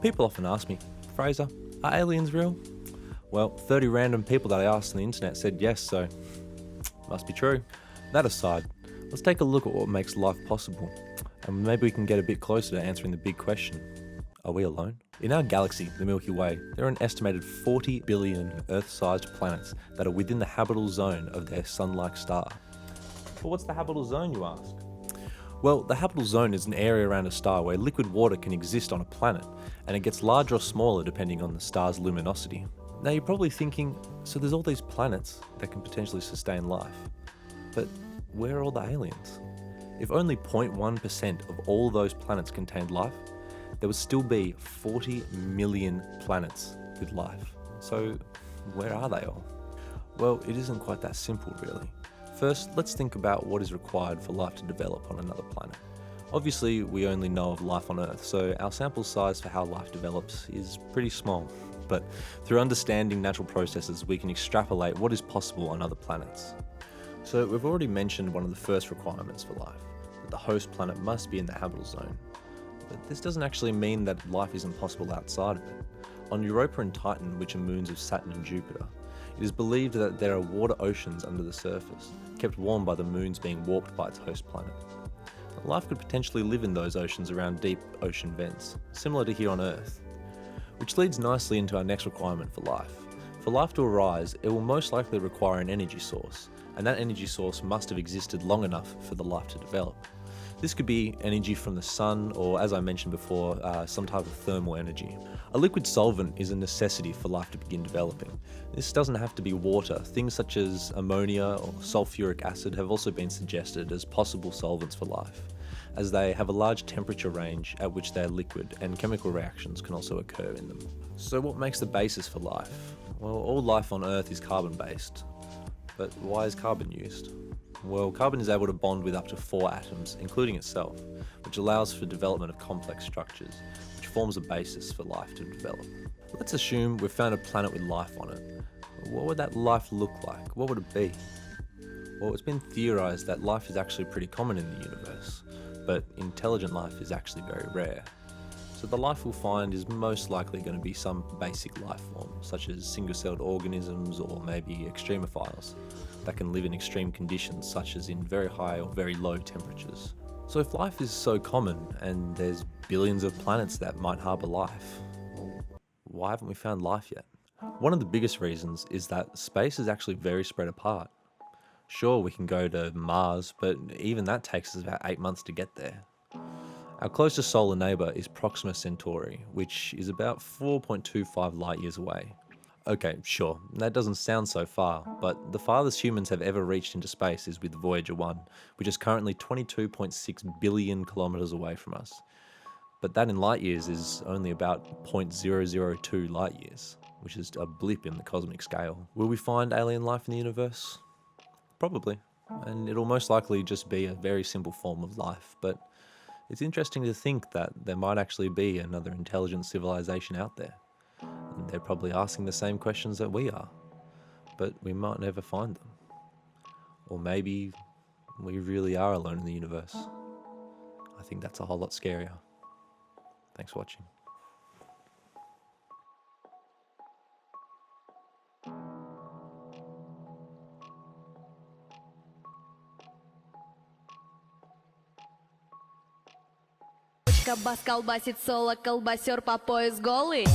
People often ask me, Fraser, are aliens real? Well, 30 random people that I asked on the internet said yes, so must be true. That aside, let's take a look at what makes life possible, and maybe we can get a bit closer to answering the big question. Are we alone? In our galaxy, the Milky Way, there are an estimated 40 billion Earth-sized planets that are within the habitable zone of their sun-like star. But what's the habitable zone, you ask? Well, the habitable zone is an area around a star where liquid water can exist on a planet, and it gets larger or smaller depending on the star's luminosity. Now you're probably thinking, so there's all these planets that can potentially sustain life, but where are all the aliens? If only 0.1% of all those planets contained life, there would still be 40 million planets with life. So where are they all? Well, it isn't quite that simple really. First, let's think about what is required for life to develop on another planet. Obviously, we only know of life on Earth, so our sample size for how life develops is pretty small. But through understanding natural processes, we can extrapolate what is possible on other planets. So we've already mentioned one of the first requirements for life, that the host planet must be in the habitable zone. But this doesn't actually mean that life isn't possible outside of it. On Europa and Titan, which are moons of Saturn and Jupiter, it is believed that there are water oceans under the surface, kept warm by the moons being warped by its host planet. Life could potentially live in those oceans around deep ocean vents, similar to here on Earth. Which leads nicely into our next requirement for life. For life to arise, it will most likely require an energy source, and that energy source must have existed long enough for the life to develop. This could be energy from the sun, or as I mentioned before, some type of thermal energy. A liquid solvent is a necessity for life to begin developing. This doesn't have to be water. Things such as ammonia or sulfuric acid have also been suggested as possible solvents for life, as they have a large temperature range at which they are liquid, and chemical reactions can also occur in them. So what makes the basis for life? Well, all life on Earth is carbon-based. But why is carbon used? Well, carbon is able to bond with up to 4 atoms, including itself, which allows for development of complex structures, which forms a basis for life to develop. Let's assume we've found a planet with life on it. What would that life look like? What would it be? Well, it's been theorized that life is actually pretty common in the universe, but intelligent life is actually very rare. So the life we'll find is most likely going to be some basic life form, such as single-celled organisms or maybe extremophiles, that can live in extreme conditions such as in very high or very low temperatures. So if life is so common and there's billions of planets that might harbour life, well, why haven't we found life yet? One of the biggest reasons is that space is actually very spread apart. Sure, we can go to Mars, but even that takes us about 8 months to get there. Our closest solar neighbour is Proxima Centauri, which is about 4.25 light years away. Okay, sure, that doesn't sound so far, but the farthest humans have ever reached into space is with Voyager 1, which is currently 22.6 billion kilometres away from us. But that in light years is only about 0.002 light years, which is a blip in the cosmic scale. Will we find alien life in the universe? Probably, and it'll most likely just be a very simple form of life, but it's interesting to think that there might actually be another intelligent civilization out there. And they're probably asking the same questions that we are, but we might never find them. Or maybe we really are alone in the universe. I think that's a whole lot scarier. Thanks for watching. Бас колбасит соло, колбасер по пояс голый.